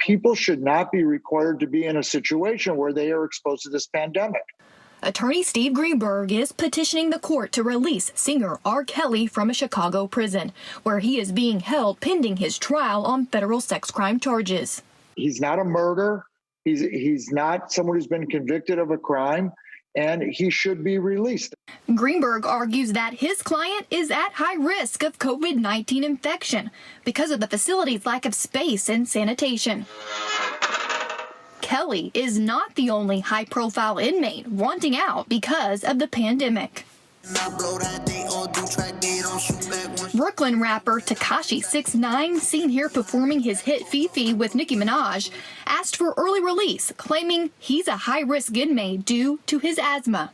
people should not be required to be in a situation where they are exposed to this pandemic. Attorney Steve Greenberg is petitioning the court to release singer R. Kelly from a Chicago prison, where he is being held pending his trial on federal sex crime charges. He's not a murderer. He's not someone who's been convicted of a crime, and he should be released. Greenberg argues that his client is at high risk of COVID-19 infection because of the facility's lack of space and sanitation. Kelly is not the only high-profile inmate wanting out because of the pandemic. Brooklyn rapper Tekashi 6ix9ine, seen here performing his hit Fifi with Nicki Minaj, asked for early release, claiming he's a high-risk inmate due to his asthma.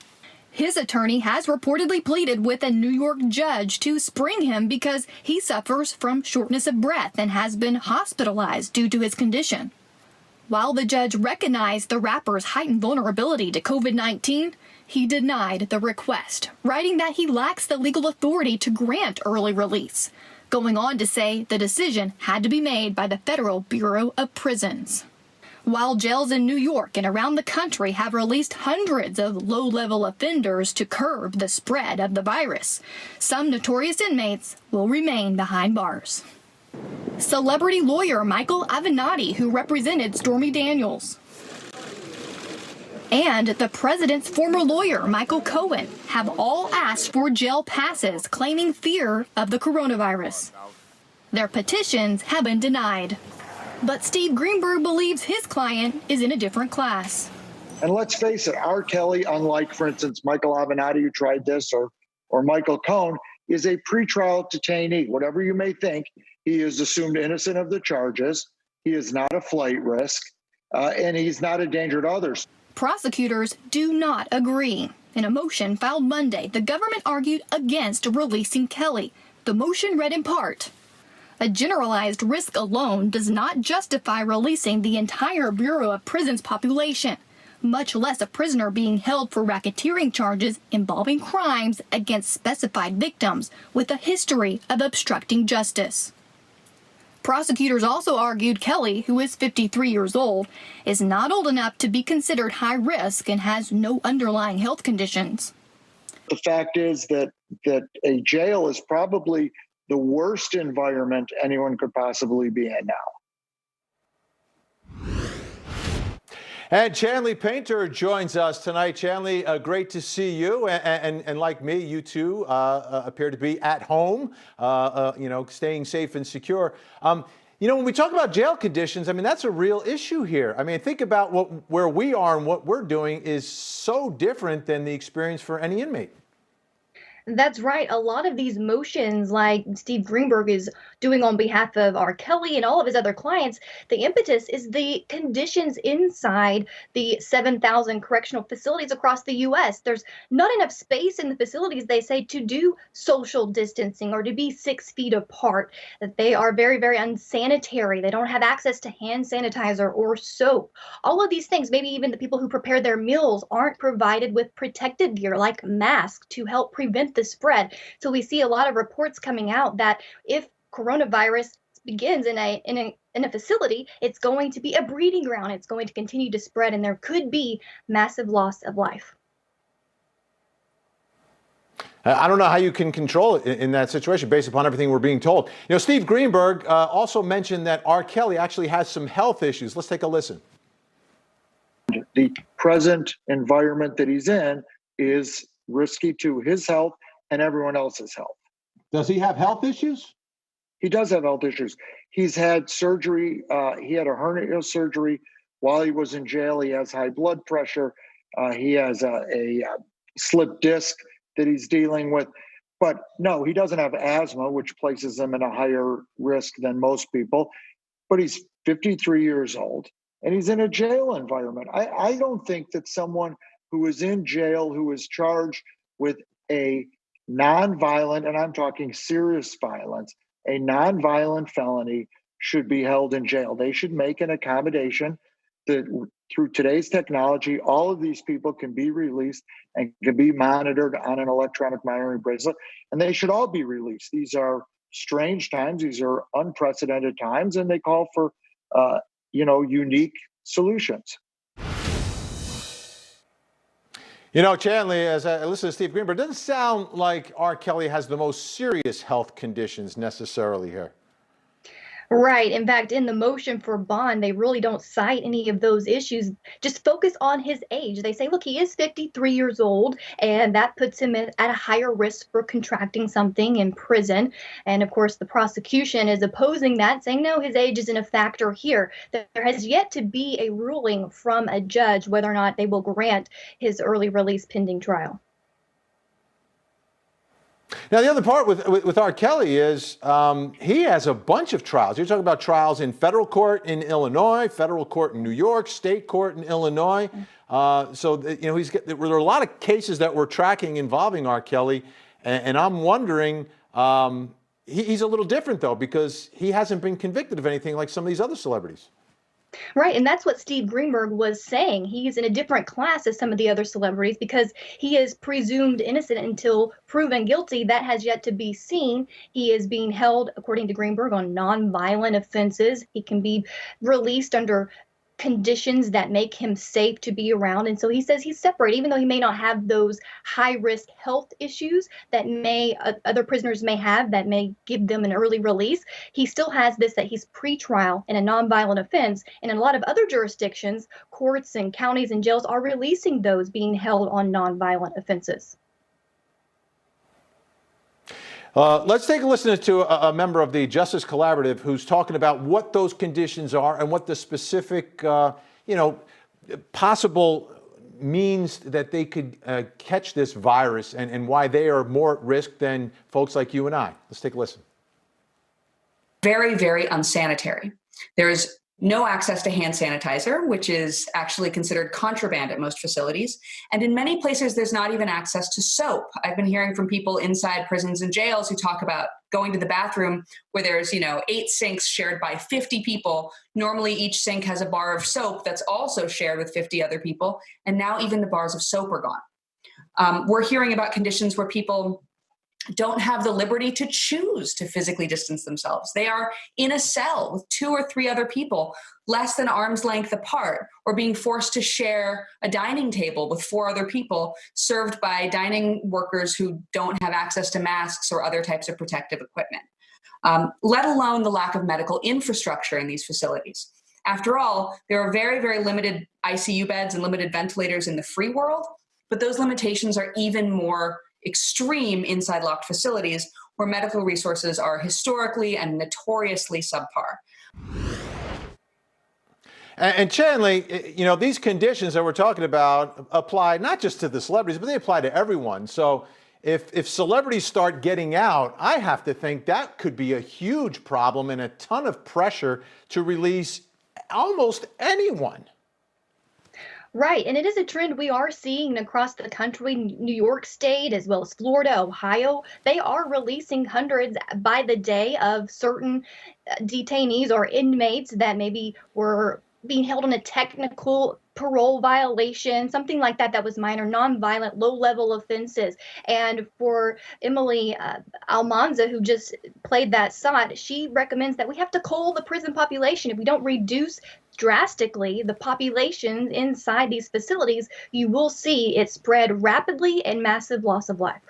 His attorney has reportedly pleaded with a New York judge to spring him because he suffers from shortness of breath and has been hospitalized due to his condition. While the judge recognized the rapper's heightened vulnerability to COVID-19, he denied the request, writing that he lacks the legal authority to grant early release, going on to say the decision had to be made by the Federal Bureau of Prisons. While jails in New York and around the country have released hundreds of low-level offenders to curb the spread of the virus, some notorious inmates will remain behind bars. Celebrity lawyer Michael Avenatti, who represented Stormy Daniels, and the president's former lawyer, Michael Cohen, have all asked for jail passes, claiming fear of the coronavirus. Their petitions have been denied. But Steve Greenberg believes his client is in a different class. And let's face it, R. Kelly, unlike, for instance, Michael Avenatti, who tried this, or Michael Cohen, is a pretrial detainee. Whatever you may think, he is assumed innocent of the charges. He is not a flight risk, and he's not a danger to others. Prosecutors do not agree. In a motion filed Monday, the government argued against releasing Kelly. The motion read in part, "A generalized risk alone does not justify releasing the entire Bureau of Prisons population, much less a prisoner being held for racketeering charges involving crimes against specified victims with a history of obstructing justice." Prosecutors also argued Kelly, who is 53 years old, is not old enough to be considered high risk and has no underlying health conditions. The fact is that a jail is probably the worst environment anyone could possibly be in now. And Chanley Painter joins us tonight. Chanley, great to see you. And like me, you too appear to be at home, staying safe and secure. When we talk about jail conditions, I mean, that's a real issue here. I mean, think about where we are and what we're doing is so different than the experience for any inmate. That's right. A lot of these motions, like Steve Greenberg is doing on behalf of R. Kelly and all of his other clients, the impetus is the conditions inside the 7,000 correctional facilities across the U.S. There's not enough space in the facilities, they say, to do social distancing or to be 6 feet apart, that they are very, very unsanitary. They don't have access to hand sanitizer or soap. All of these things, maybe even the people who prepare their meals aren't provided with protective gear like masks to help prevent the spread. So we see a lot of reports coming out that if coronavirus begins in a facility, it's going to be a breeding ground. It's going to continue to spread, and there could be massive loss of life. I don't know how you can control it in that situation based upon everything we're being told. Steve Greenberg also mentioned that R. Kelly actually has some health issues. Let's take a listen. The present environment that he's in is risky to his health and everyone else's health. Does he have health issues? He does have health issues. He's had surgery. He had a hernia surgery while he was in jail. He has high blood pressure. He has a slipped disc that he's dealing with. But no, he doesn't have asthma, which places him in a higher risk than most people. But he's 53 years old, and he's in a jail environment. I don't think that someone who is in jail, who is charged with a nonviolent, and I'm talking serious violence, a nonviolent felony, should be held in jail. They should make an accommodation that through today's technology, all of these people can be released and can be monitored on an electronic monitoring bracelet, and they should all be released. These are strange times. These are unprecedented times, and they call for unique solutions. Chanley, as I listen to Steve Greenberg, it doesn't sound like R. Kelly has the most serious health conditions necessarily here. Right. In fact, in the motion for bond, they really don't cite any of those issues. Just focus on his age. They say, look, he is 53 years old, and that puts him at a higher risk for contracting something in prison. And of course, the prosecution is opposing that, saying, no, his age isn't a factor here. There has yet to be a ruling from a judge whether or not they will grant his early release pending trial. Now, the other part with R. Kelly is he has a bunch of trials. You're talking about trials in federal court in Illinois, federal court in New York, state court in Illinois. There are a lot of cases that we're tracking involving R. Kelly, and I'm wondering, he's a little different though because he hasn't been convicted of anything like some of these other celebrities. Right, and that's what Steve Greenberg was saying. He's in a different class as some of the other celebrities because he is presumed innocent until proven guilty. That has yet to be seen. He is being held, according to Greenberg, on nonviolent offenses. He can be released under conditions that make him safe to be around. And so he says he's separate, even though he may not have those high-risk health issues that other prisoners may have that may give them an early release. He still has this, that he's pretrial in a nonviolent offense. And in a lot of other jurisdictions, courts and counties and jails are releasing those being held on nonviolent offenses. Let's take a listen to a member of the Justice Collaborative who's talking about what those conditions are and what the specific, possible means that they could catch this virus and why they are more at risk than folks like you and I. Let's take a listen. Very, very unsanitary. There's no access to hand sanitizer, which is actually considered contraband at most facilities. And in many places, there's not even access to soap. I've been hearing from people inside prisons and jails who talk about going to the bathroom where there's, 8 sinks shared by 50 people. Normally, each sink has a bar of soap that's also shared with 50 other people. And now even the bars of soap are gone. We're hearing about conditions where people don't have the liberty to choose to physically distance themselves. They are in a cell with 2 or 3 other people, less than arm's length apart, or being forced to share a dining table with 4 other people served by dining workers who don't have access to masks or other types of protective equipment, let alone the lack of medical infrastructure in these facilities. After all, there are very, very limited ICU beds and limited ventilators in the free world, but those limitations are even more extreme inside locked facilities where medical resources are historically and notoriously subpar. And Chanley, these conditions that we're talking about apply not just to the celebrities, but they apply to everyone. So if celebrities start getting out, I have to think that could be a huge problem and a ton of pressure to release almost anyone. Right, and it is a trend we are seeing across the country. New York State, as well as Florida, Ohio, they are releasing hundreds by the day of certain detainees or inmates that maybe were being held on a technical parole violation, something like that, that was minor, nonviolent, low-level offenses. And for Emily Almanza, who just played that SOT, she recommends that we have to cull the prison population. If we don't reduce drastically the populations inside these facilities, you will see it spread rapidly and massive loss of life.